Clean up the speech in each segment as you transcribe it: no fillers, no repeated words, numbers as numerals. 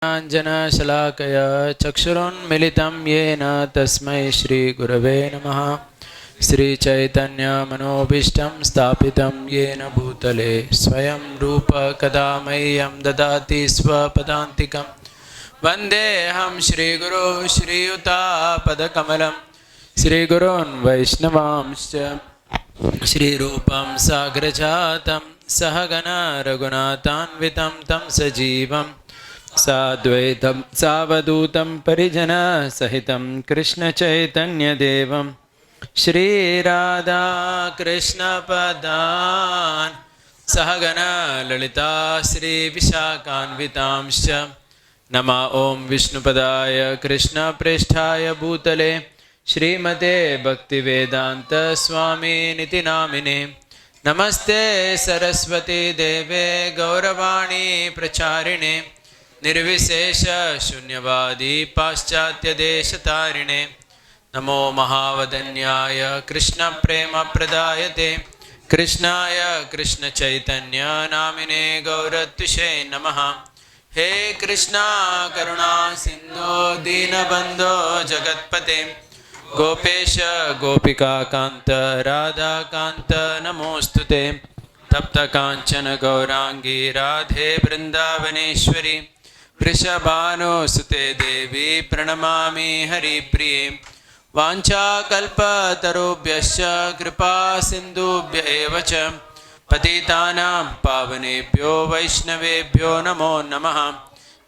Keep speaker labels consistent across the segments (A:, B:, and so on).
A: Anjana-shalakaya chakshurunmilitam yena tasmai Shri Gurave Namaha. Shri Chaitanya Manobishtam Stapitam Yena Bhutale Swayam Rupa Kadamayyam Dadati Swapadantikam Vandeham Shri Guru Shri Yuta Padakamalam Shri Gurun Vaishnavamscha Shri Rupam Sagrajatam Sahagana Raghunathanvitam Tam Sajivam Sadvaitam Savadutam Parijana Sahitam Krishna Chaitanya Devam Shri Radha Krishna Padan Sahagana Lalita Shri Vishakanvitamscha Nama Om Vishnupadaya Krishna Presthaya Bhutale Shrimate Bhaktivedanta Swami Niti Namine Namaste Saraswati Deve Gauravani Pracharine Nirvisesha Shunyavadi Paschatya Deshatarine Namo Mahavadanyaya Krishna Prema Pradayate Krishnaya Krishna Chaitanya Namine Gauratushe Namaha He Krishna Karuna Sindhu Dinabandho Jagatpate Gopesha Gopika Kanta Radha Kanta Namostute Tapta Kanchana Gaurangi Radhe Vrindavaneshwari Vrishabhano Sute Devi Pranamami Hari Priye Vancha kalpa tarubhyascha kripa sindhubhya evacha patitanam pavanebhyo vaishnavebhyo namo namaha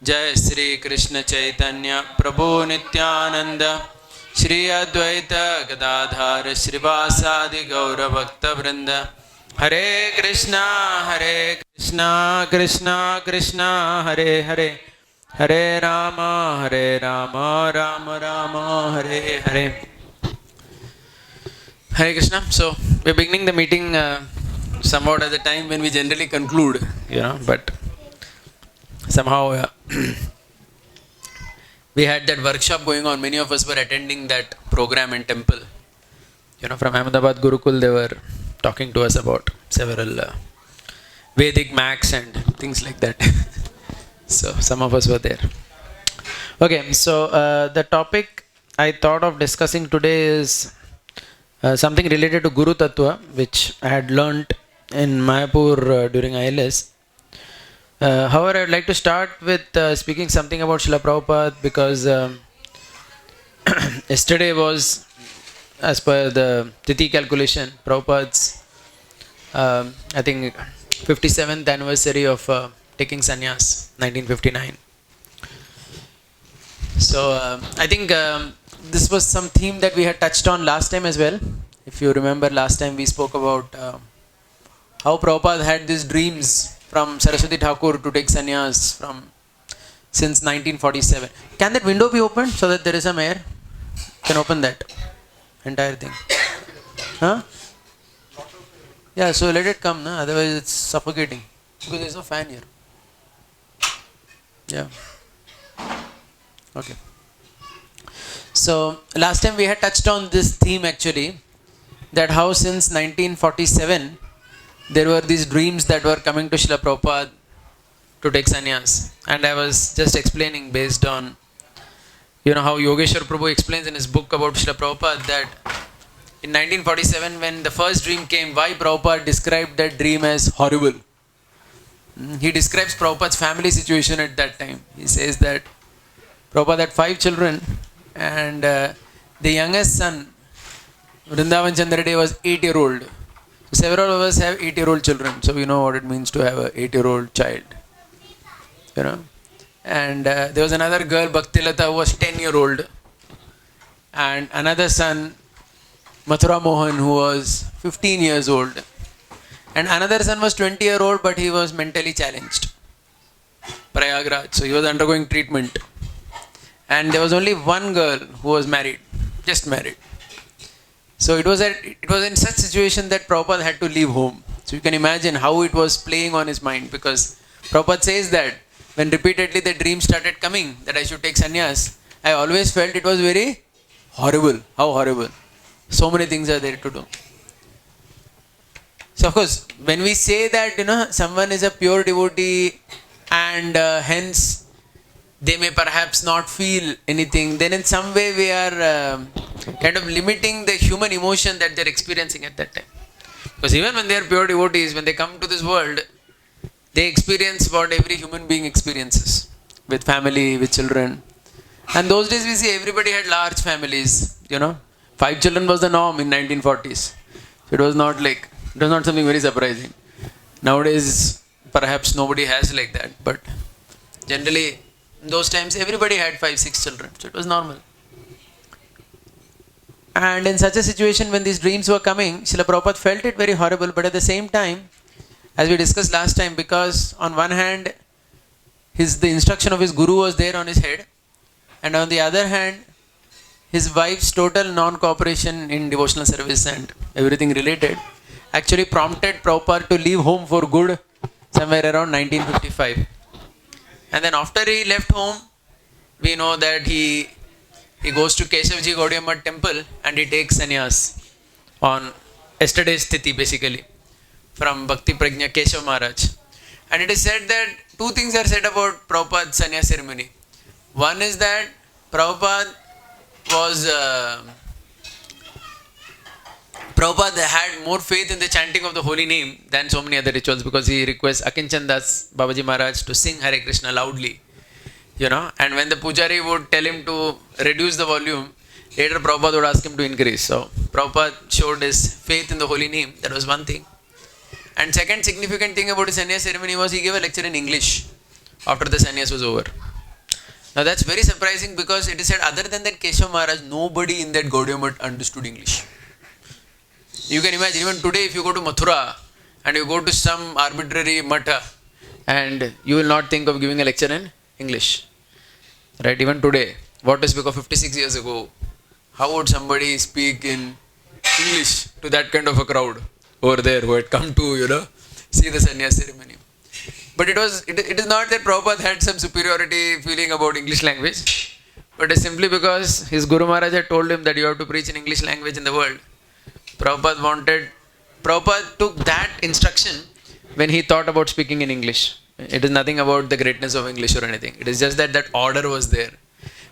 A: Jai Shri Krishna Chaitanya Prabhu Nityananda Shri Advaita Gadadhar Srivasadi Gaura Bhakta Vrinda Hare Krishna Krishna Krishna Hare Hare Hare Rama, Rama Rama, Hare Hare. Hare Krishna. So we're beginning the meeting somewhat at the time when we generally conclude, but somehow we had that workshop going on. Many of us were attending that program in temple. From Ahmedabad Gurukul, they were talking to us about several Vedic Max and things like that. So some of us were there. Okay, so the topic I thought of discussing today is something related to Guru Tattva, which I had learnt in Mayapur during ILS. However, I would like to start with speaking something about Srila Prabhupada because yesterday was, as per the Tithi calculation, Prabhupada's I think 57th anniversary of taking sannyas, 1959. So I think this was some theme that we had touched on last time as well. If you remember, last time we spoke about how Prabhupada had these dreams from Saraswati Thakur to take sannyas since 1947. Can that window be opened so that there is some air? Can open that entire thing. Huh? Yeah, so let it come, otherwise it's suffocating because there is no fan here. Yeah. Okay. So last time we had touched on this theme actually, that how since 1947 there were these dreams that were coming to Srila Prabhupada to take sannyas, and I was just explaining based on how Yogeshwar Prabhu explains in his book about Srila Prabhupada that in 1947 when the first dream came, why Prabhupada described that dream as horrible. He describes Prabhupada's family situation at that time. He says that Prabhupada had 5 children and the youngest son, Vrindavan Chandra, was 8-year-old. So several of us have 8-year-old children, so we know what it means to have an 8-year-old child. And there was another girl, Bhaktilata, who was 10-year-old, and another son, Mathura Mohan, who was 15 years old. And another son was 20-year-old, but he was mentally challenged. Prayagraj. So he was undergoing treatment. And there was only one girl who was married, just married. So it was in such situation that Prabhupada had to leave home. So you can imagine how it was playing on his mind, because Prabhupada says that when repeatedly the dream started coming that I should take sannyas, I always felt it was very horrible. How horrible. So many things are there to do. So of course, when we say that someone is a pure devotee and hence they may perhaps not feel anything, then in some way we are kind of limiting the human emotion that they're experiencing at that time. Because even when they are pure devotees, when they come to this world, they experience what every human being experiences with family, with children. And those days we see everybody had large families, 5 children was the norm in 1940s. So it was not something very surprising. Nowadays, perhaps nobody has like that, but generally, in those times, everybody had 5-6 children, so it was normal. And in such a situation, when these dreams were coming, Srila Prabhupada felt it very horrible, but at the same time, as we discussed last time, because on one hand, the instruction of his guru was there on his head, and on the other hand, his wife's total non-cooperation in devotional service and everything related actually prompted Prabhupada to leave home for good somewhere around 1955. And then after he left home, we know that he goes to Keshavji Gaudiya Math temple and he takes sannyas on yesterday's sthiti basically from Bhakti Prajna Keshav Maharaj. And it is said that 2 things are said about Prabhupada's sannyas ceremony. One is that Prabhupada had more faith in the chanting of the holy name than so many other rituals, because he requests Akinchan Das Babaji Maharaj to sing Hare Krishna loudly, and when the pujari would tell him to reduce the volume, later Prabhupada would ask him to increase. So Prabhupada showed his faith in the holy name. That was one thing. And second significant thing about his sannyas ceremony was he gave a lecture in English after the sannyas was over. Now that's very surprising, because it is said other than that Keshav Maharaj, nobody in that Gaudiya Math understood English. You can imagine, even today if you go to Mathura and you go to some arbitrary matha, and you will not think of giving a lecture in English. Right? Even today, what to speak of 56 years ago, how would somebody speak in English to that kind of a crowd over there who had come to, see the sannyas ceremony? But it is not that Prabhupada had some superiority feeling about English language, but it's simply because his Guru Maharaj had told him that you have to preach in English language in the world. Prabhupada took that instruction when he thought about speaking in English. It is nothing about the greatness of English or anything. It is just that order was there,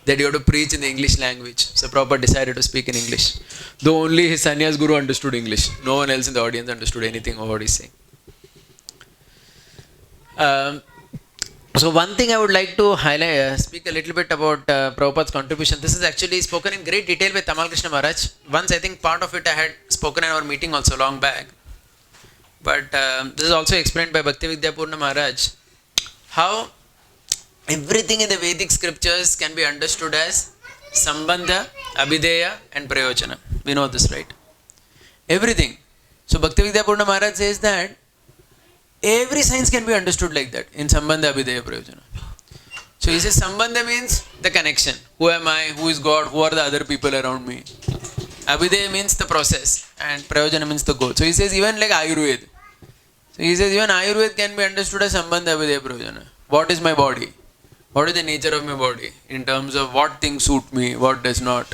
A: that you have to preach in the English language. So Prabhupada decided to speak in English. Though only his sannyas guru understood English. No one else in the audience understood anything of what he's saying. So one thing I would like to highlight, speak a little bit about Prabhupada's contribution. This is actually spoken in great detail by Tamal Krishna Maharaj. Once I think part of it I had spoken in our meeting also long back. But this is also explained by Bhakti Vidyapurna Maharaj. How everything in the Vedic scriptures can be understood as Sambandha, Abhideya and Prayojana. We know this, right? Everything. So Bhakti Vidyapurna Maharaj says that every science can be understood like that in Sambandha, Abhideya, Prayojana. So he says Sambandha means the connection. Who am I? Who is God? Who are the other people around me? Abhideya means the process and Prayojana means the goal. So he says even like Ayurveda. So he says even Ayurveda can be understood as Sambandha, Abhideya, Prayojana. What is my body? What is the nature of my body in terms of what things suit me, what does not?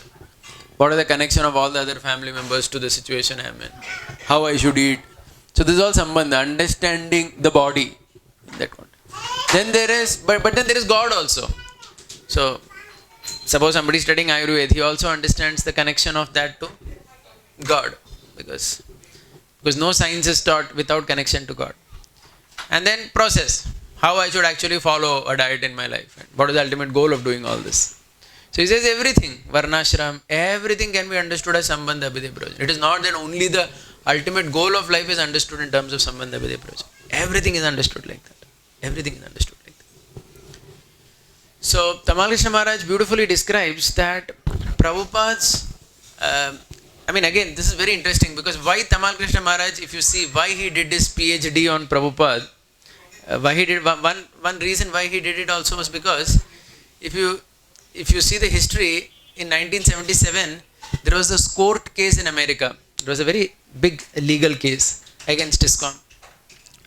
A: What is the connection of all the other family members to the situation I am in? How I should eat? So this is all Sambandha, understanding the body in that context. Then there is, but then there is God also. So suppose somebody is studying Ayurveda, he also understands the connection of that to God, because no science is taught without connection to God. And then process, how I should actually follow a diet in my life. What is the ultimate goal of doing all this? So he says everything, Varnashram, everything can be understood as Sambandha, Abhideya, Prayojana. It is not that only the ultimate goal of life is understood in terms of Sambandha, Abhideya, Prayojana. Everything is understood like that. Everything is understood like that. So Tamal Krishna Maharaj beautifully describes that Prabhupada's, again, this is very interesting, because why Tamal Krishna Maharaj, if you see why he did his PhD on Prabhupada, one reason why he did it also was because if you see the history, in 1977, there was this court case in America. It was a very big legal case against ISKCON.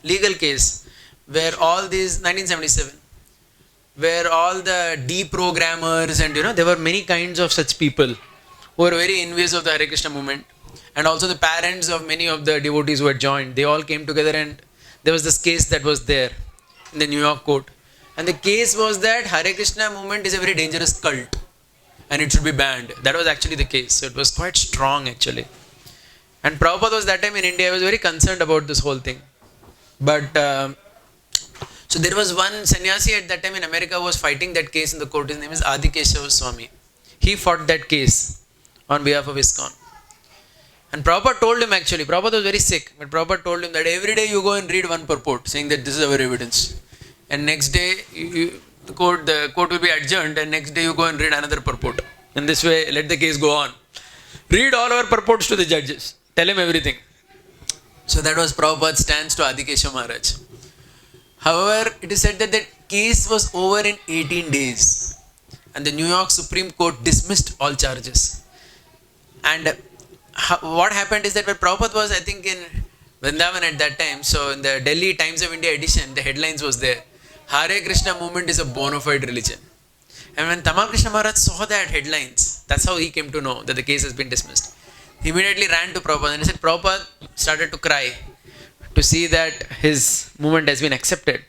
A: Legal case where all these, 1977, where all the deprogrammers and there were many kinds of such people who were very envious of the Hare Krishna movement, and also the parents of many of the devotees who had joined. They all came together and there was this case that was there in the New York court. And the case was that Hare Krishna movement is a very dangerous cult and it should be banned. That was actually the case. So it was quite strong actually. And Prabhupada was that time in India. I was very concerned about this whole thing. But so there was one sannyasi at that time in America who was fighting that case in the court. His name is Adi Keshav Swami. He fought that case on behalf of ISKCON. And Prabhupada told him actually, Prabhupada was very sick, but Prabhupada told him that every day you go and read one purport saying that this is our evidence. And next day the court will be adjourned and next day you go and read another purport. And this way let the case go on. Read all our purports to the judges. Tell him everything. So that was Prabhupada's stance to Adi Keshav Maharaj. However, it is said that the case was over in 18 days. And the New York Supreme Court dismissed all charges. And what happened is that when Prabhupada was, I think, in Vrindavan at that time, so in the Delhi Times of India edition, the headlines was there, Hare Krishna movement is a bona fide religion. And when Tamal Krishna Maharaj saw that headlines, that's how he came to know that the case has been dismissed. He immediately ran to Prabhupada and he said, Prabhupada started to cry to see that his movement has been accepted.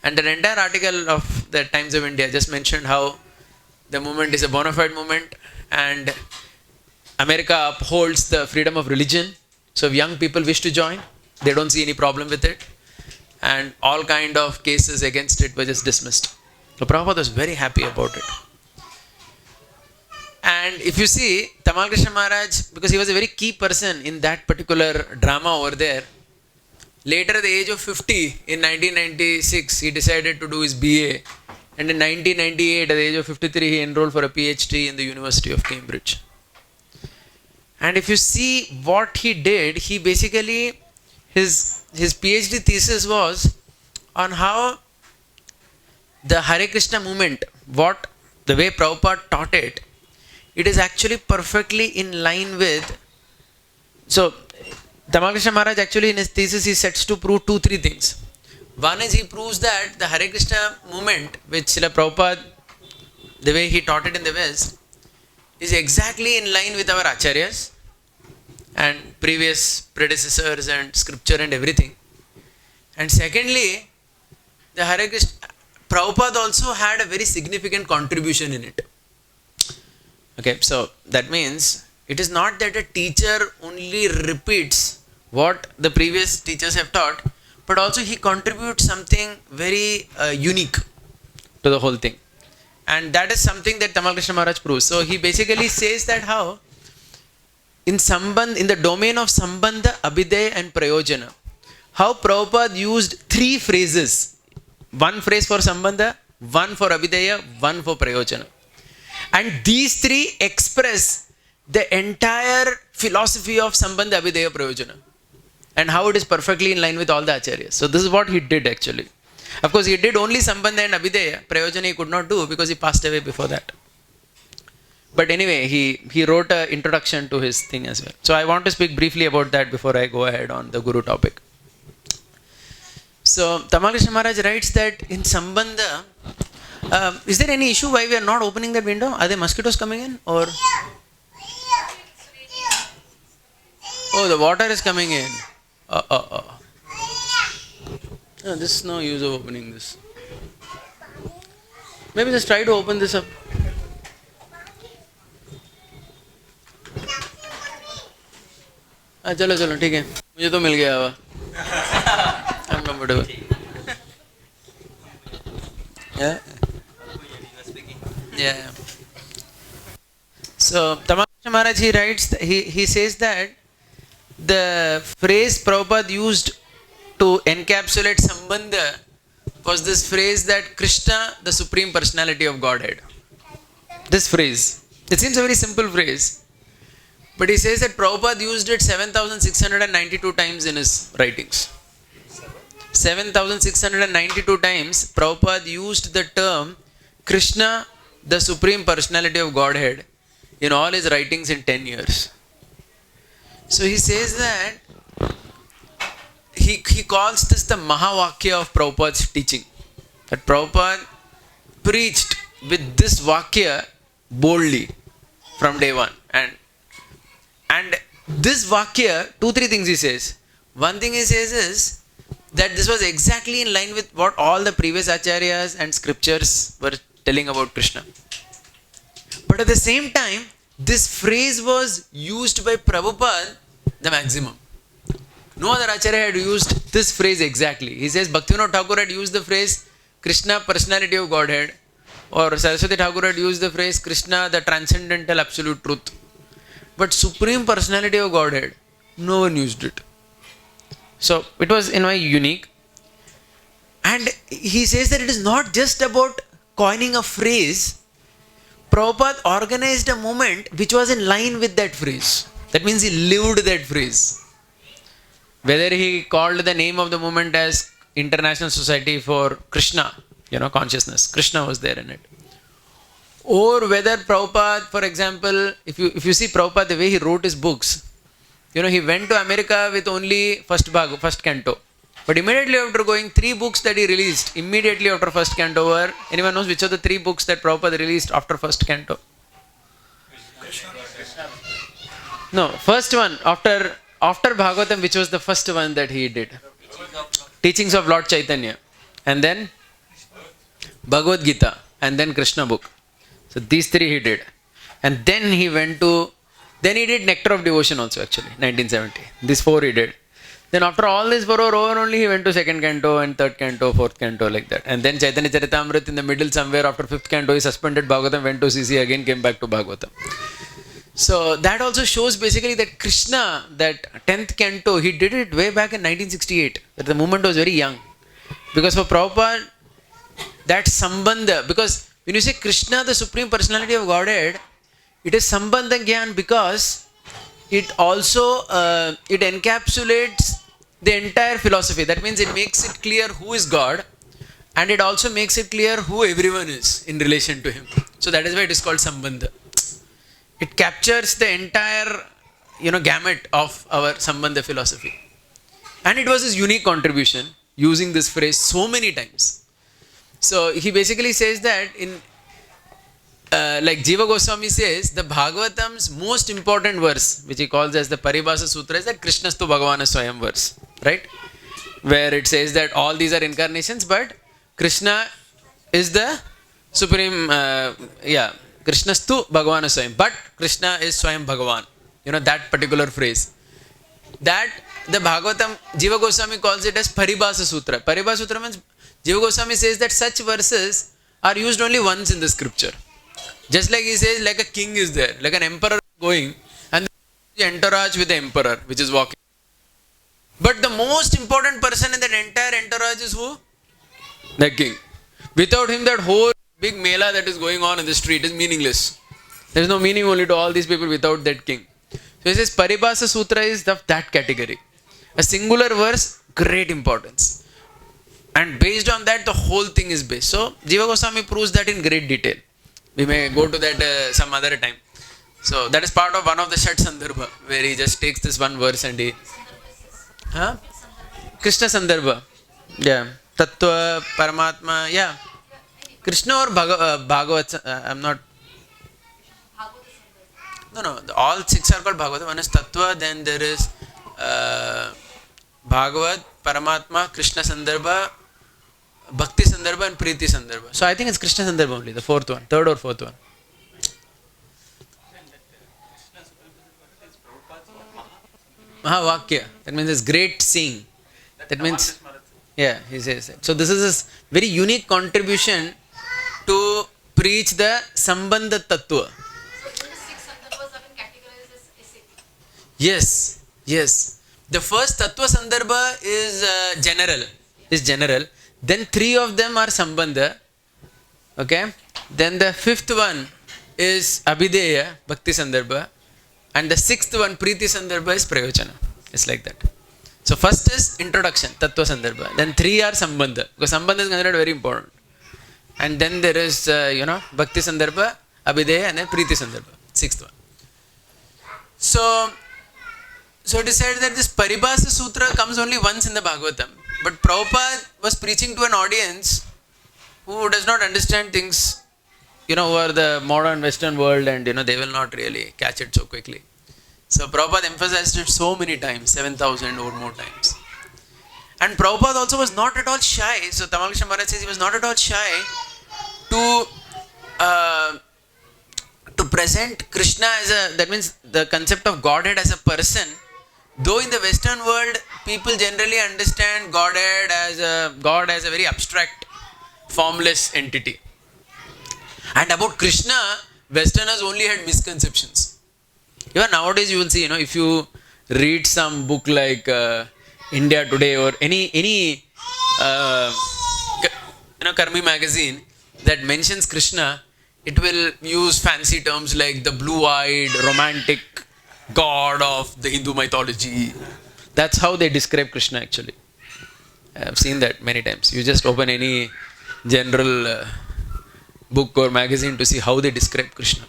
A: And the entire article of the Times of India just mentioned how the movement is a bona fide movement and America upholds the freedom of religion. So if young people wish to join, they don't see any problem with it. And all kind of cases against it were just dismissed. So Prabhupada was very happy about it. And if you see, Tamal Krishna Maharaj, because he was a very key person in that particular drama over there, later at the age of 50, in 1996, he decided to do his BA. And in 1998, at the age of 53, he enrolled for a PhD in the University of Cambridge. And if you see what he did, he basically, his PhD thesis was on how the Hare Krishna movement, the way Prabhupada taught it, it is actually perfectly in line with. So, Tamal Krishna Maharaj actually in his thesis he sets to prove 2-3 things. One is he proves that the Hare Krishna movement, which Srila Prabhupada, the way he taught it in the West, is exactly in line with our acharyas and previous predecessors and scripture and everything. And secondly, the Hare Krishna, Prabhupada also had a very significant contribution in it. Okay, so that means it is not that a teacher only repeats what the previous teachers have taught, but also he contributes something very unique to the whole thing. And that is something that Tamal Krishna Maharaj proves. So he basically says that how in the domain of Sambandha, Abhidaya and Prayojana, how Prabhupada used 3 phrases. One phrase for Sambandha, one for Abhidaya, one for Prayojana. And these 3 express the entire philosophy of Sambandha, Abhidaya, Prayojana. And how it is perfectly in line with all the acharyas. So this is what he did actually. Of course, he did only Sambandha and Abhidaya. Prayojana he could not do because he passed away before that. But anyway, he wrote an introduction to his thing as well. So I want to speak briefly about that before I go ahead on the Guru topic. So Tamal Krishna Maharaj writes that in Sambandha, is there any issue why we are not opening that window? Are there mosquitoes coming in or? Oh, the water is coming in. No, this is no use of opening this. Maybe just try to open this up. चलो चलो ठीक है मुझे तो मिल गया हुआ I'm comfortable. Yeah. So Tamal Krishna Maharaj he writes he says that the phrase Prabhupada used to encapsulate Sambandha was this phrase that Krishna, the Supreme Personality of Godhead. This phrase. It seems a very simple phrase. But he says that Prabhupada used it 7,692 times in his writings. 7,692 times Prabhupada used the term Krishna, the Supreme Personality of Godhead in all his writings in 10 years. So he says that he calls this the Mahavakya of Prabhupada's teaching. That Prabhupada preached with this Vakya boldly from day one. And this Vakya, 2-3 things he says. One thing he says is, that this was exactly in line with what all the previous acharyas and scriptures were telling about Krishna. But at the same time, this phrase was used by Prabhupada the maximum. No other acharya had used this phrase exactly. He says Bhaktivinoda Thakur had used the phrase Krishna, personality of Godhead, or Saraswati Thakur had used the phrase Krishna, the transcendental absolute truth. But Supreme Personality of Godhead, no one used it. So it was in a way unique. And he says that it is not just about coining a phrase. Prabhupada organized a movement which was in line with that phrase. That means he lived that phrase. Whether he called the name of the movement as International Society for Krishna, consciousness, Krishna was there in it. Or whether Prabhupada, for example, if you see Prabhupada, the way he wrote his books, he went to America with only first canto. But immediately after going, 3 books that he released, immediately after first canto were, anyone knows which are the 3 books that Prabhupada released after first canto? No, first one, after Bhagavatam, which was the first one that he did? Teachings of Lord Chaitanya. And then Bhagavad Gita. And then Krishna book. So these 3 he did. And then he did Nectar of Devotion also actually, 1970. These 4 he did. Then after all this 4 were over only, he went to 2nd canto and 3rd canto, 4th canto, like that. And then Chaitanya Charitamrita in the middle somewhere after 5th canto, he suspended Bhagavatam, went to CC again, came back to Bhagavatam. So that also shows basically that Krishna, that 10th canto, he did it way back in 1968. That the movement was very young. Because for Prabhupada, that Sambandha, because when you say Krishna, the Supreme Personality of Godhead, it is Sambandha Gyan because it also, it encapsulates the entire philosophy. That means it makes it clear who is God, and it also makes it clear who everyone is in relation to him. So that is why it is called Sambandha. It captures the entire, gamut of our Sambandha philosophy. And it was his unique contribution, using this phrase so many times. So he basically says that in, like Jiva Goswami says, the Bhagavatam's most important verse, which he calls as the Paribhasa Sutra, is that Krishnastu Bhagavana Swayam verse, right? Where it says that all these are incarnations, but Krishna is the supreme, Krishnastu Bhagavana Swayam, but Krishna is Swayam Bhagavan. That particular phrase. That the Bhagavatam, Jiva Goswami calls it as Paribhasa Sutra. Paribhasa Sutra means, Jiva Goswami says that such verses are used only once in the scripture. Just like he says, like a king is there, like an emperor going, and the entourage with the emperor, which is walking. But the most important person in that entire entourage is who? The king. Without him, that whole big mela that is going on in the street is meaningless. There is no meaning only to all these people without that king. So he says, Paribhasa Sutra is of that category. A singular verse, great importance. And based on that, the whole thing is based. So, Jiva Goswami proves that in great detail. We may go to that some other time. So, that is part of one of the Shat Sandarbha, where he just takes this one verse and he... Krishna Sandarbha. Yeah. Tattva, Paramatma, yeah. Krishna or Bhagavat, I'm not... No, all 6 are called Bhagavad. One is Tattva, then there is Bhagavad, Paramatma, Krishna Sandarbha, Bhakti Sandarbha and Preeti Sandarbha. So I think it's Krishna Sandarbha only, the 4th one, 3rd or 4th one. Mahavakya, that means it's great seeing. That means, yeah, he says that. So this is a very unique contribution to preach the Sambandha Tattva. Yes. The first Tattva Sandarbha is general. Then 3 of them are Sambandha. Okay. Then the 5th one is Abhideya, Bhakti Sandarbha. And the 6th one, Preeti Sandarbha, is Prayochana. It's like that. So first is introduction, Tattva Sandarbha. Then 3 are Sambandha, because Sambandha is considered very important. And then there is, Bhakti Sandarbha, Abhideya, and then Preeti Sandarbha, 6th one. So it is said that this Paribhasa Sutra comes only once in the Bhagavatam. But Prabhupada was preaching to an audience who does not understand things, over the modern Western world, and, they will not really catch it so quickly. So Prabhupada emphasized it so many times, 7,000 or more times. And Prabhupada also was not at all shy. So Tamal Krishna Maharaj says he was not at all shy to present Krishna as a, that means the concept of Godhead as a person. Though in the Western world, people generally understand Godhead as God as a very abstract, formless entity. And about Krishna, Westerners only had misconceptions. Even nowadays, you will see, if you read some book like India Today or any Karmi magazine that mentions Krishna, it will use fancy terms like the blue-eyed, romantic god of the Hindu mythology. That's how they describe Krishna actually. I have seen that many times. You just open any general book or magazine to see how they describe Krishna.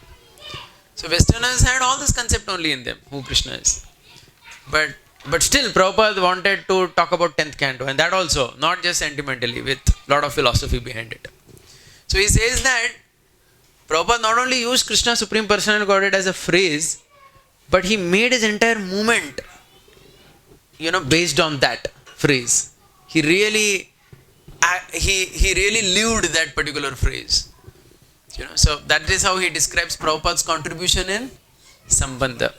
A: So Westerners had all this concept only in them, who Krishna is. But still, Prabhupada wanted to talk about 10th canto, and that also, not just sentimentally, with a lot of philosophy behind it. So he says that Prabhupada not only used Krishna, Supreme Personal Godhead, as a phrase, but he made his entire movement, based on that phrase. He really lived that particular phrase. So that is how he describes Prabhupada's contribution in Sambandha.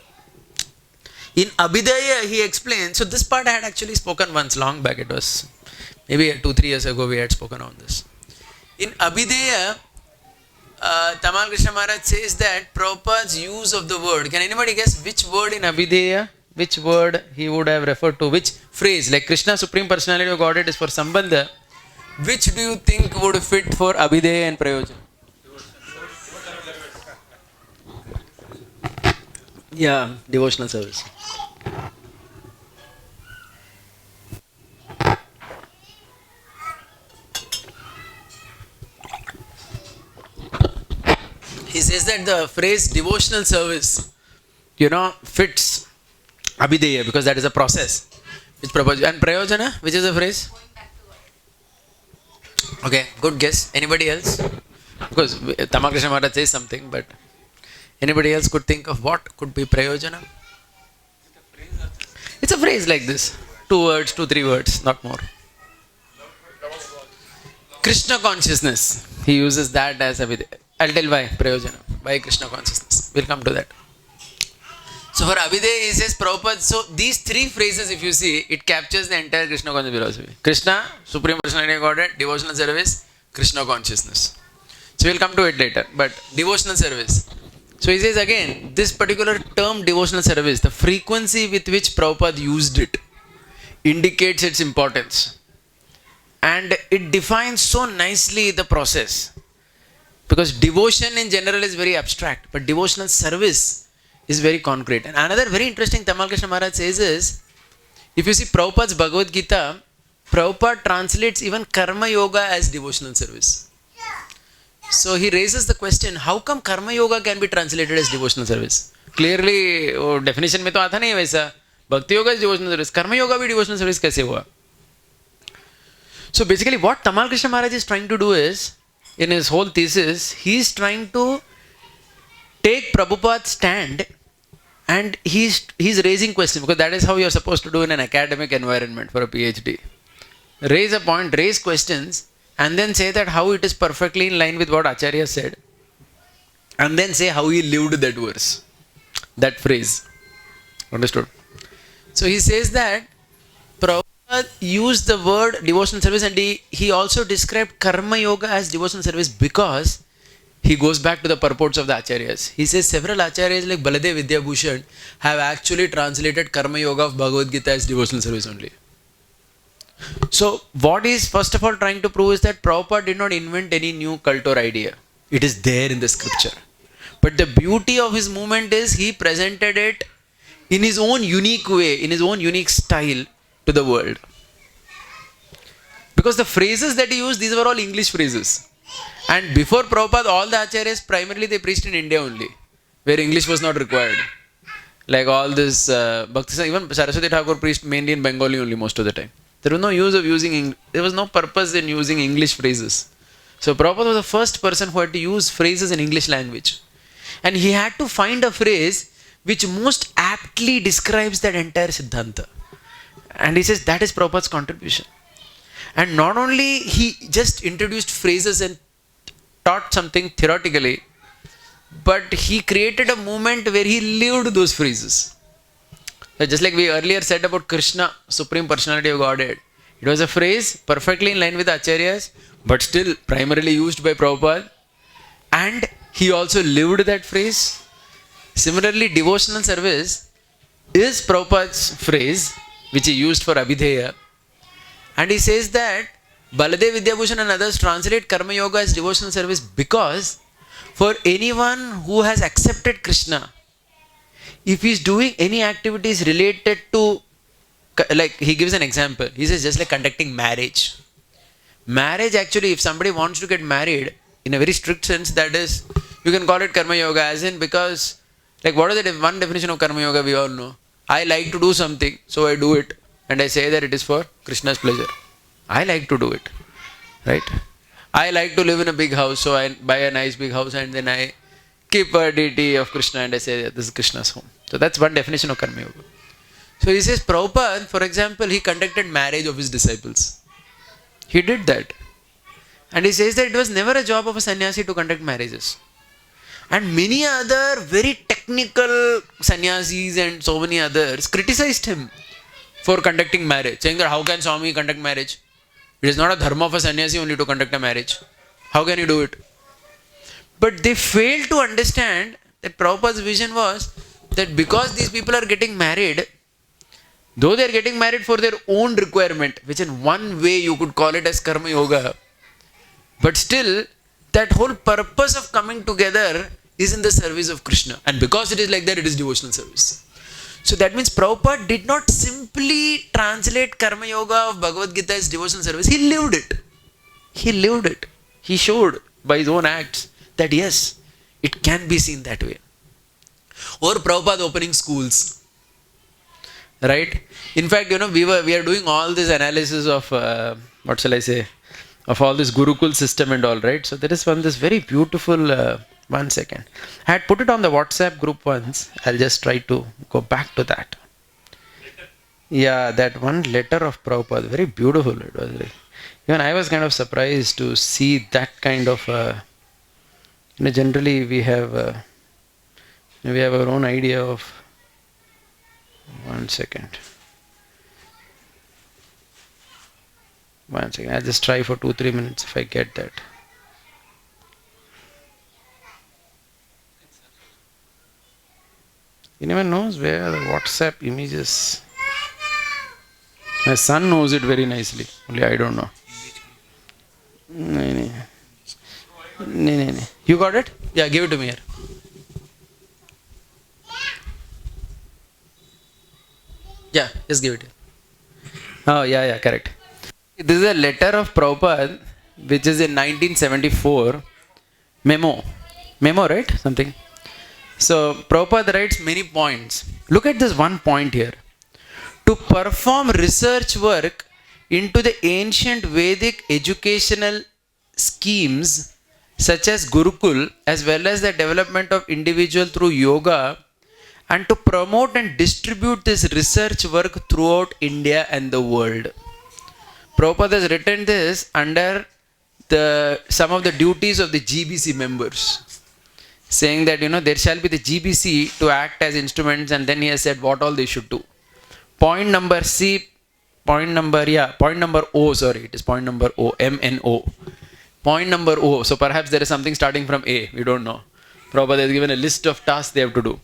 A: In Abhidaya, he explains, so this part I had actually spoken once long back, it was maybe 2-3 years ago we had spoken on this. In Abhidaya, Tamal Krishna Maharaj says that Prabhupada's use of the word, can anybody guess which word in Abhidaya, which word he would have referred to, which phrase, like Krishna Supreme Personality of Godhead is for Sambandha, which do you think would fit for Abhidaya and Prayojana? Yeah, devotional service. He says that the phrase devotional service, fits Abhidaya because that is a process. Which propose, and Prayojana, which is a phrase? Okay, good guess. Anybody else? Because Tamal Krishna Maharaj says something, but anybody else could think of what could be Prayojana? It's a phrase like this. 2 words, 2-3 words, not more. Krishna consciousness. He uses that as Abhidaya. I'll tell why Prayojana. Why Krishna consciousness. We'll come to that. So for Abhidaya, he says Prabhupada, so these 3 phrases, if you see, it captures the entire Krishna consciousness philosophy. Krishna, Supreme Personality of Godhead, devotional service, Krishna consciousness. So we'll come to it later. But devotional service. So he says again, this particular term devotional service, the frequency with which Prabhupada used it indicates its importance. And it defines so nicely the process. Because devotion in general is very abstract, but devotional service is very concrete. And another very interesting Tamal Krishna Maharaj says is, if you see Prabhupada's Bhagavad Gita, Prabhupada translates even Karma Yoga as devotional service. So he raises the question, how come Karma Yoga can be translated as devotional service? Clearly, definition में तो आता नहीं है वैसा. Bhakti Yoga is devotional service. Karma Yoga भी devotional service कैसे हुआ? So basically what Tamal Krishna Maharaj is trying to do is, in his whole thesis, he is trying to take Prabhupada's stand and he's raising questions, because that is how you are supposed to do in an academic environment for a PhD. Raise a point, raise questions, and then say that how it is perfectly in line with what Acharya said, and then say how he lived that verse, that phrase. Understood? So he says that Prabhupada used the word devotional service, and he also described Karma Yoga as devotional service because he goes back to the purports of the Acharyas. He says several Acharyas like Baladev Vidyabhushan have actually translated Karma Yoga of Bhagavad Gita as devotional service only. So what he's first of all trying to prove is that Prabhupada did not invent any new cult or idea. It is there in the scripture. But the beauty of his movement is he presented it in his own unique way, in his own unique style to the world. Because the phrases that he used, these were all English phrases. And before Prabhupada, all the Acharyas, primarily they preached in India only, where English was not required. Like all this, Bhakti, even Saraswati Thakur preached mainly in Bengali only most of the time. There was no use of using, there was no purpose in using English phrases. So Prabhupada was the first person who had to use phrases in English language. And he had to find a phrase which most aptly describes that entire Siddhanta. And he says that is Prabhupada's contribution. And not only he just introduced phrases and taught something theoretically, but he created a movement where he lived those phrases. So just like we earlier said about Krishna, Supreme Personality of Godhead, it was a phrase perfectly in line with the Acharyas, but still primarily used by Prabhupada. And he also lived that phrase. Similarly, devotional service is Prabhupada's phrase, which he used for Abhideya. And he says that Baladev Vidyabhushan and others translate Karma Yoga as devotional service because for anyone who has accepted Krishna, if he is doing any activities related to, like he gives an example, he says just like conducting marriage. Marriage actually, if somebody wants to get married, in a very strict sense, that is, you can call it Karma Yoga as in because, like what is the one definition of Karma Yoga we all know? I like to do something, so I do it. And I say that it is for Krishna's pleasure. I like to do it. Right? I like to live in a big house, so I buy a nice big house and then I keep a deity of Krishna and I say that this is Krishna's home. So that's one definition of Karma Yoga. So he says Prabhupada, for example, he conducted marriage of his disciples. He did that. And he says that it was never a job of a sannyasi to conduct marriages. And many other very technical sannyasis and so many others criticized him for conducting marriage, saying that how can Swami conduct marriage? It is not a dharma of a sannyasi only to conduct a marriage. How can you do it? But they failed to understand that Prabhupada's vision was that because these people are getting married, though they are getting married for their own requirement, which in one way you could call it as Karma Yoga, but still that whole purpose of coming together is in the service of Krishna. And because it is like that, it is devotional service. So that means Prabhupada did not simply translate Karma Yoga of Bhagavad Gita as devotional service. He lived it. He lived it. He showed by his own acts that yes, it can be seen that way. Or Prabhupada opening schools. Right? In fact, we are doing all this analysis of, of all this Gurukul system and all, right? So there is this very beautiful, one second. I had put it on the WhatsApp group once. I'll just try to go back to that. Yeah, that one letter of Prabhupada, very beautiful it was. Even I was kind of surprised to see that kind of, generally we have our own idea of, one second, I'll just try for 2-3 minutes if I get that. Anyone knows where the WhatsApp images? My son knows it very nicely. Only I don't know. No. You got it? Yeah, give it to me here. Yeah, just give it here. Oh, yeah, correct. This is a letter of Prabhupada, which is in 1974. Memo, right? Something. So, Prabhupada writes many points. Look at this one point here. To perform research work into the ancient Vedic educational schemes such as Gurukul, as well as the development of individual through yoga, and to promote and distribute this research work throughout India and the world. Prabhupada has written this under some of the duties of the GBC members, saying that there shall be the GBC to act as instruments, and then he has said what all they should do. Point number O, it is point number O, MNO. Point number O, so perhaps there is something starting from A, we don't know. Prabhupada has given a list of tasks they have to do.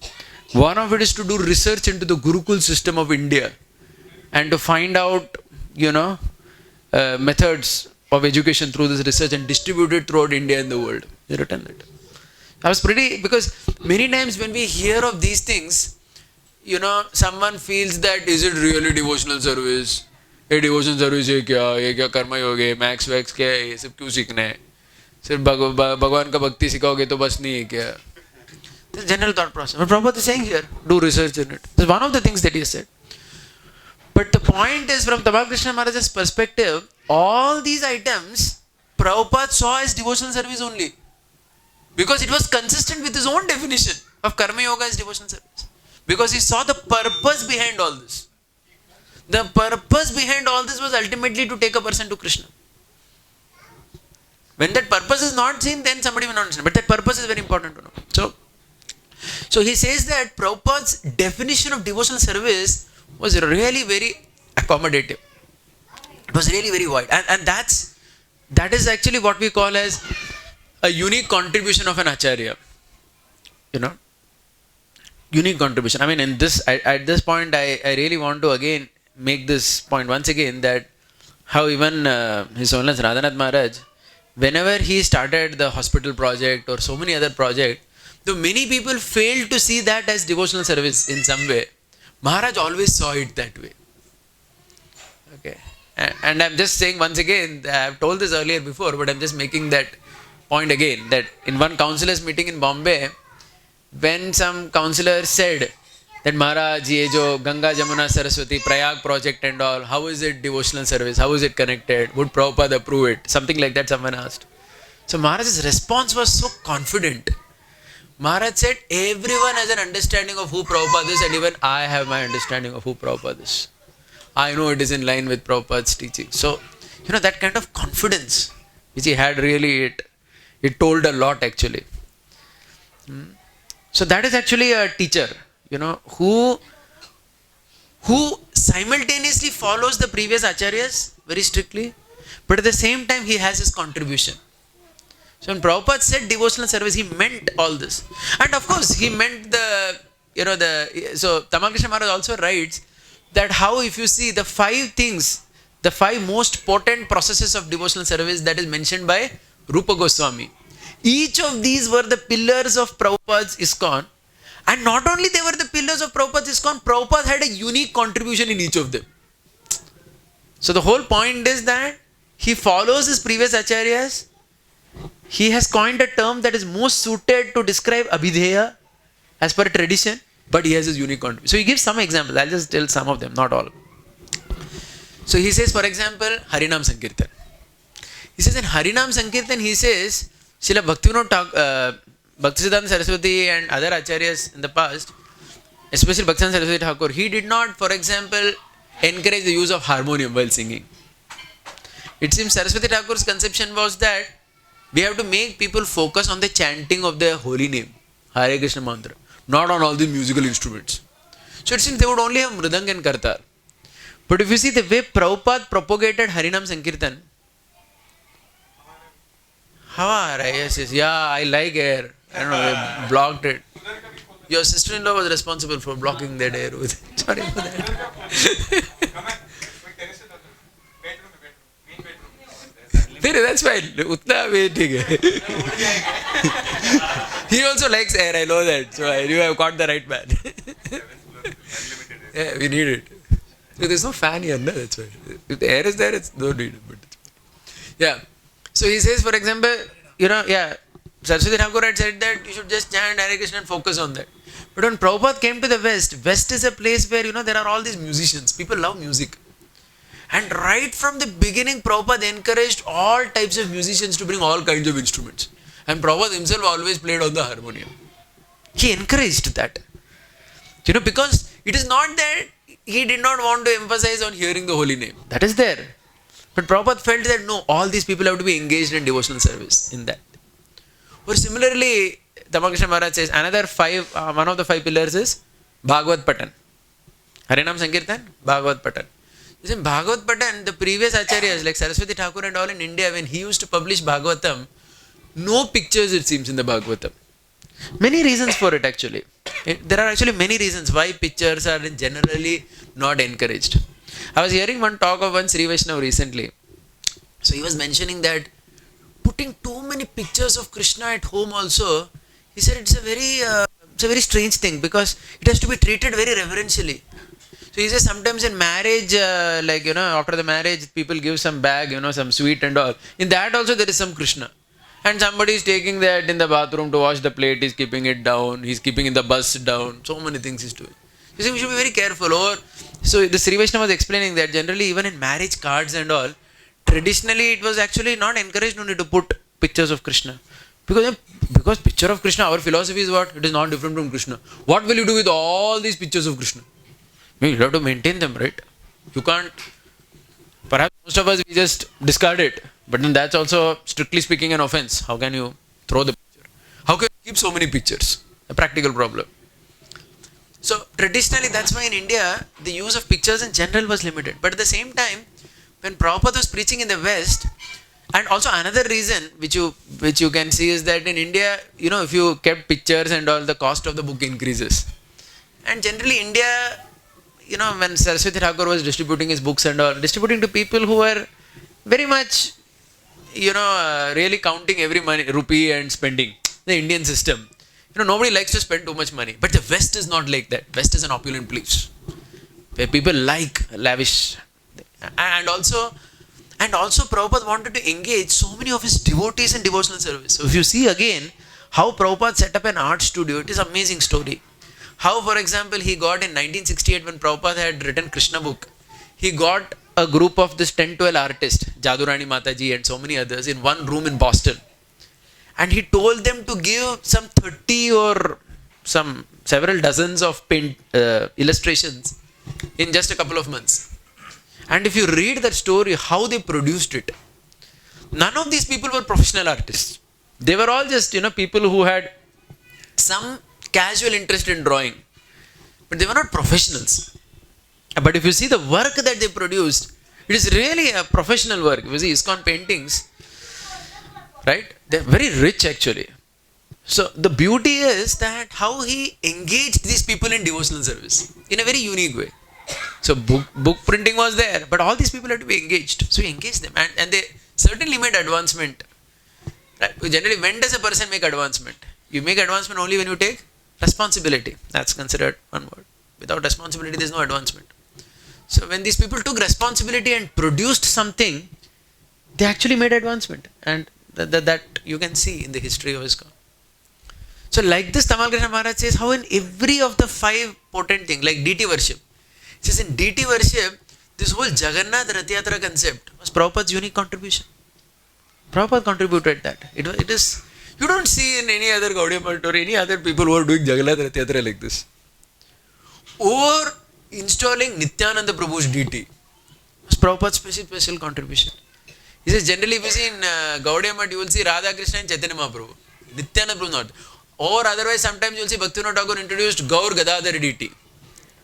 A: One of it is to do research into the Gurukul system of India and to find out, methods of education through this research and distribute it throughout India and the world. They written that. I was because many times when we hear of these things, someone feels that is it really devotional service? ये devotional service है क्या? ये क्या कर्म योग है? Max wax क्या है? ये सब क्यों सीखना है? सिर्फ भगवान का भक्ति सिखाओगे तो बस नहीं है क्या? The general thought process. But Prabhupada is saying here, do research in it. This is one of the things that he has said. But the point is, from Tamal Krishna Maharaj's perspective, all these items Prabhupada saw as devotional service only. Because it was consistent with his own definition of Karma Yoga as devotional service. Because he saw the purpose behind all this. The purpose behind all this was ultimately to take a person to Krishna. When that purpose is not seen, then somebody will not understand. But that purpose is very important to know. So he says that Prabhupada's definition of devotional service was really very accommodative. It was really very wide. And that is actually what we call as a unique contribution of an Acharya. Unique contribution. I mean, at this point, I really want to again make this point once again, that how even His Holiness Radhanath Maharaj, whenever he started the hospital project or so many other projects, though many people failed to see that as devotional service in some way, Maharaj always saw it that way. Okay. And I'm just saying once again, I've told this earlier before, but I'm just making that point again, that in one councillors meeting in Bombay, when some councillor said that Maharaj, ye jo Ganga Jamuna Saraswati Prayag project and all, how is it devotional service? How is it connected? Would Prabhupada approve it? Something like that someone asked. So Maharaj's response was so confident. Maharaj said, everyone has an understanding of who Prabhupada is, and even I have my understanding of who Prabhupada is. I know it is in line with Prabhupada's teaching. So, that kind of confidence which he had, really, it told a lot actually. So that is actually a teacher, who simultaneously follows the previous acharyas very strictly, but at the same time he has his contribution. So when Prabhupada said devotional service, he meant all this. And of course, he meant so Tamal Krishna Maharaj also writes that how, if you see the 5 things, the 5 most potent processes of devotional service that is mentioned by Rupa Goswami, each of these were the pillars of Prabhupada's ISKCON. And not only they were the pillars of Prabhupada's ISKCON, Prabhupada had a unique contribution in each of them. So the whole point is that he follows his previous acharyas. He has coined a term that is most suited to describe Abhidheya as per tradition, but he has his unique contribution. So he gives some examples. I'll just tell some of them, not all. So he says, for example, Harinam Sankirtan. He says in Harinam Sankirtan, he says, Srila Bhaktisiddhanta Saraswati and other acharyas in the past, especially Bhaktisiddhanta Saraswati Thakur, he did not, for example, encourage the use of harmonium while singing. It seems Saraswati Thakur's conception was that we have to make people focus on the chanting of the holy name, Hare Krishna mantra, not on all the musical instruments. So it seems they would only have mridang and kartar. But if you see the way Prabhupada propagated Harinam Sankirtan, yes, yeah, I like air. I don't know, they blocked it. Your sister-in-law was responsible for blocking that air with it. Sorry for that. That's fine. Utna waiting. He also likes air, I know that. So you have got the right man. Yeah, we need it. There's no fan here, no? That's why. If the air is there, it's no need. But yeah. So he says, for example, Saraswati Thakur had said that you should just chant Hare Krishna and focus on that. But when Prabhupada came to the West is a place where, there are all these musicians. People love music. And right from the beginning, Prabhupada encouraged all types of musicians to bring all kinds of instruments. And Prabhupada himself always played on the harmonium. He encouraged that. Because it is not that he did not want to emphasize on hearing the holy name. That is there. But Prabhupada felt that no, all these people have to be engaged in devotional service in that. Or similarly, Tamal Krishna Maharaj says, one of the 5 pillars is Bhagavad Patan. Harinam Sankirtan, Bhagavad Patan. In Bhagavad Patan, the previous acharyas like Saraswati Thakur and all in India, when he used to publish Bhagavatam, no pictures it seems in the Bhagavatam. Many reasons for it actually. There are actually many reasons why pictures are generally not encouraged. I was hearing one talk of one Sri Vaishnava recently. So he was mentioning that putting too many pictures of Krishna at home also, he said it's a very strange thing because it has to be treated very reverentially. So he says sometimes in marriage, after the marriage, people give some bag, some sweet and all. In that also there is some Krishna. And somebody is taking that in the bathroom to wash the plate, he's keeping it down, he's keeping in the bus down. So many things he's doing. You see, we should be very careful. So the Sri Vaishnava was explaining that generally even in marriage cards and all, traditionally it was actually not encouraged only to put pictures of Krishna. Because picture of Krishna, our philosophy is what? It is not different from Krishna. What will you do with all these pictures of Krishna? You have to maintain them, right? You can't, perhaps most of us, we just discard it. But then that's also, strictly speaking, an offense. How can you throw the picture? How can you keep so many pictures? A practical problem. So traditionally, that's why in India, the use of pictures in general was limited. But at the same time, when Prabhupada was preaching in the West, and also another reason which you can see is that in India, if you kept pictures and all, the cost of the book increases. And generally India, when Saraswati Thakur was distributing his books and all, distributing to people who were very much, really counting every rupee and spending. The Indian system. Nobody likes to spend too much money. But the West is not like that. West is an opulent place, where people like lavish. And also Prabhupada wanted to engage so many of his devotees in devotional service. So if you see again how Prabhupada set up an art studio, it is an amazing story. How, for example, he got in 1968, when Prabhupada had written Krishna book, he got a group of this 10-12 artists, Jadurani Mataji and so many others, in one room in Boston. And he told them to give some 30 or some several dozens of illustrations in just a couple of months. And if you read that story, how they produced it, none of these people were professional artists. They were all just, people who had some casual interest in drawing. But they were not professionals. But if you see the work that they produced, it is really a professional work. If you see ISKCON paintings, right? They're very rich actually. So the beauty is that how he engaged these people in devotional service in a very unique way. So book printing was there, but all these people had to be engaged. So he engaged them, and they certainly made advancement. Right? Generally, when does a person make advancement? You make advancement only when you take responsibility. That's considered one word. Without responsibility, there is no advancement. So when these people took responsibility and produced something, they actually made advancement. And that you can see in the history of ISKCON. So like this, Tamal Krishna Maharaj says how in every of the 5 potent things, like deity worship, he says in deity worship, this whole Jagannath Rath Yatra concept was Prabhupada's unique contribution. Prabhupada contributed that. It is, you don't see in any other Gaudiya Math or any other people who are doing Jagannath Rath Yatra like this. Or installing Nityananda Prabhu's deity was Prabhupada's special contribution. He says generally if you see in Gaudiya Math, you will see Radha Krishna and Chaitanya Mahaprabhu. Nityananda Prabhu not. Or otherwise sometimes you will see Bhaktivinoda Thakur introduced Gaur Gadadhar deity,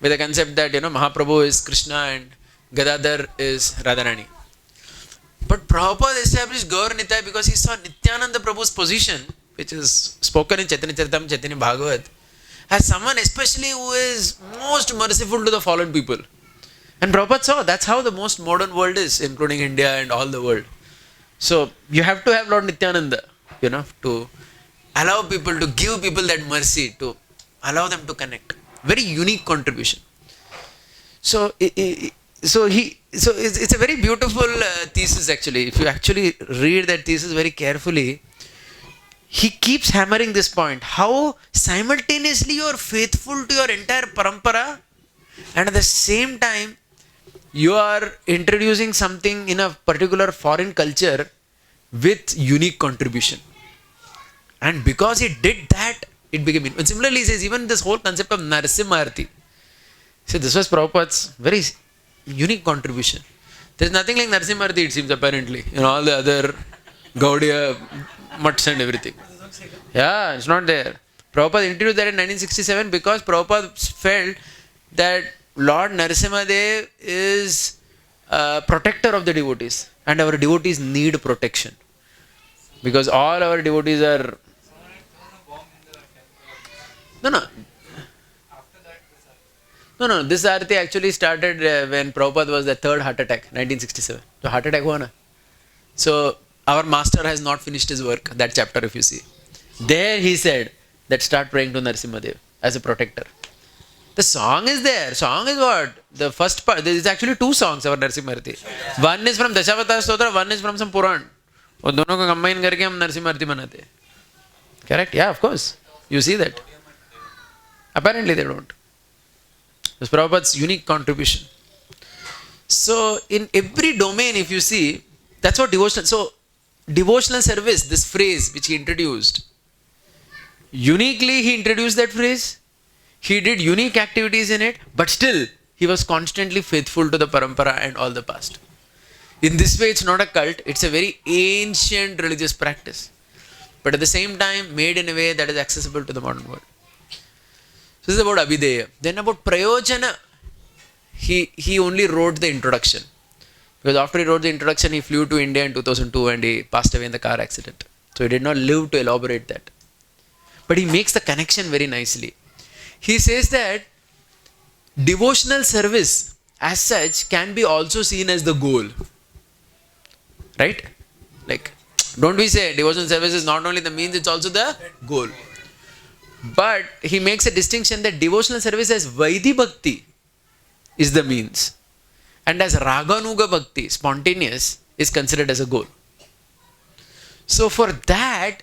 A: with the concept that Mahaprabhu is Krishna and Gadadhar is Radharani. But Prabhupada established Gaur Nitai because he saw Nityananda Prabhu's position, which is spoken in Chaitanya Charitamrita, Chaitanya Bhagavat, as someone especially who is most merciful to the fallen people. And Prabhupada saw that's how the most modern world is, including India and all the world. So you have to have Lord Nityananda, to allow people, to give people that mercy, to allow them to connect. Very unique contribution. So it's a very beautiful thesis actually. If you actually read that thesis very carefully, he keeps hammering this point, how simultaneously you are faithful to your entire parampara, and at the same time you are introducing something in a particular foreign culture with unique contribution. And because he did that, it became. And similarly, he says even this whole concept of Narasimha. So this was Prabhupada's very unique contribution. There is nothing like Narasimha, it seems, apparently, in all the other Gaudiya mutts and everything. Yeah, it's not there. Prabhupada introduced that in 1967 because Prabhupada felt that Lord Narasimha Dev is a protector of the devotees, and our devotees need protection. Because all our devotees are... No, this arati actually started when Prabhupada was the 3rd heart attack, 1967. So heart attack hua na. So our master has not finished his work, that chapter if you see. There he said that start praying to Narasimha Dev as a protector. The song is there. Song is what? The first part, there is actually 2 songs of Narasimha Arati. One is from Dashavatar Stotra, one is from some Puran. वो दोनों को combine करके हम नरसिम्हा आरती बनाते हैं. Correct? Yeah, of course. You see that. Apparently they don't. That's Prabhupada's unique contribution. So in every domain, if you see, that's what devotional. So devotional service, this phrase which he introduced, uniquely he introduced that phrase. He did unique activities in it, but still he was constantly faithful to the parampara and all the past. In this way, it's not a cult, it's a very ancient religious practice. But at the same time, made in a way that is accessible to the modern world. So this is about Abhideya. Then about Prayojana, he only wrote the introduction. Because after he wrote the introduction, he flew to India in 2002 and he passed away in the car accident. So he did not live to elaborate that. But he makes the connection very nicely. He says that devotional service as such can be also seen as the goal. Right? Like, don't we say devotional service is not only the means, it's also the goal. But he makes a distinction that devotional service as Vaidhi Bhakti is the means. And as Raganuga Bhakti, spontaneous, is considered as a goal. So for that,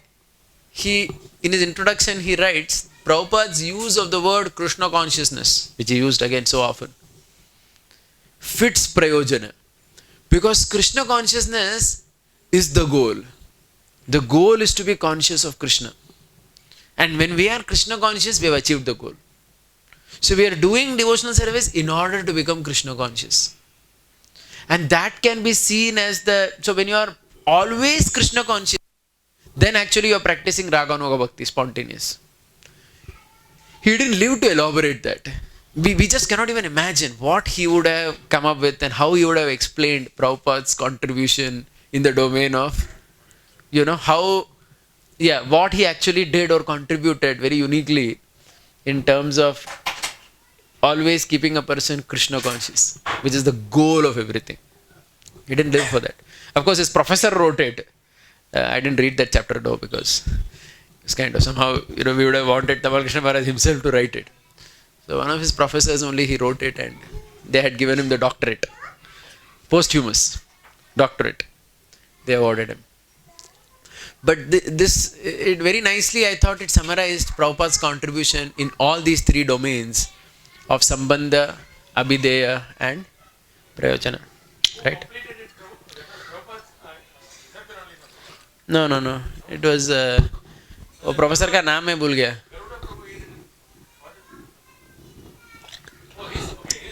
A: in his introduction, he writes, Prabhupada's use of the word Krishna consciousness, which he used again so often, fits Prayojana. Because Krishna consciousness is the goal. The goal is to be conscious of Krishna. And when we are Krishna conscious, we have achieved the goal. So we are doing devotional service in order to become Krishna conscious. And that can be seen as so when you are always Krishna conscious, then actually you are practicing Raganuga Bhakti, spontaneous. He didn't live to elaborate that. We just cannot even imagine what he would have come up with and how he would have explained Prabhupada's contribution in the domain of, what he actually did or contributed very uniquely in terms of always keeping a person Krishna conscious, which is the goal of everything. He didn't live for that. Of course, his professor wrote it. I didn't read that chapter though because it's kind of somehow, we would have wanted Tamal Krishna Maharaj himself to write it. So one of his professors only, he wrote it and they had given him the doctorate. Posthumous doctorate. They awarded him. But it very nicely, I thought it summarized Prabhupada's contribution in all these three domains of Sambandha, Abhideya and Prayojana. Right? No. It was... professor का नाम मैं भूल गया.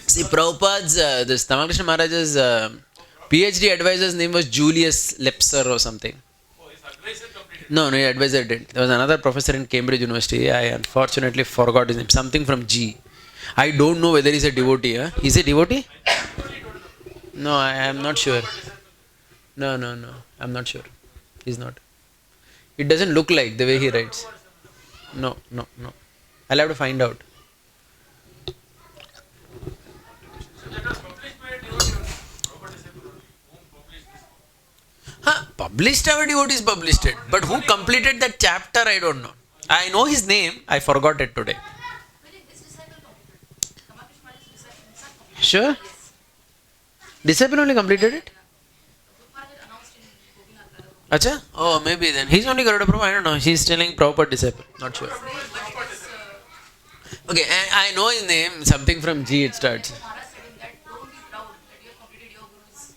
A: See, Prabhupada's, this Tamal Krishna Maharaj's PhD advisor's name was Julius Lepser or something. No, your advisor didn't. There was another professor in Cambridge University. I unfortunately forgot his name. Something from G. I don't know whether he's a devotee. Huh? He's a devotee? No, I am not sure. No. I'm not sure. He's not. It doesn't look like the way he writes. No. I'll have to find out. Published our devotees published it. But who completed that chapter, I don't know. I know his name. I forgot it today. Sure? Disciple only completed it? Acha? Oh, maybe then. He's only Garuda Prabhu. I don't know. He's telling Prabhupada disciple. Not sure. Okay, I know his name. Something from G it starts.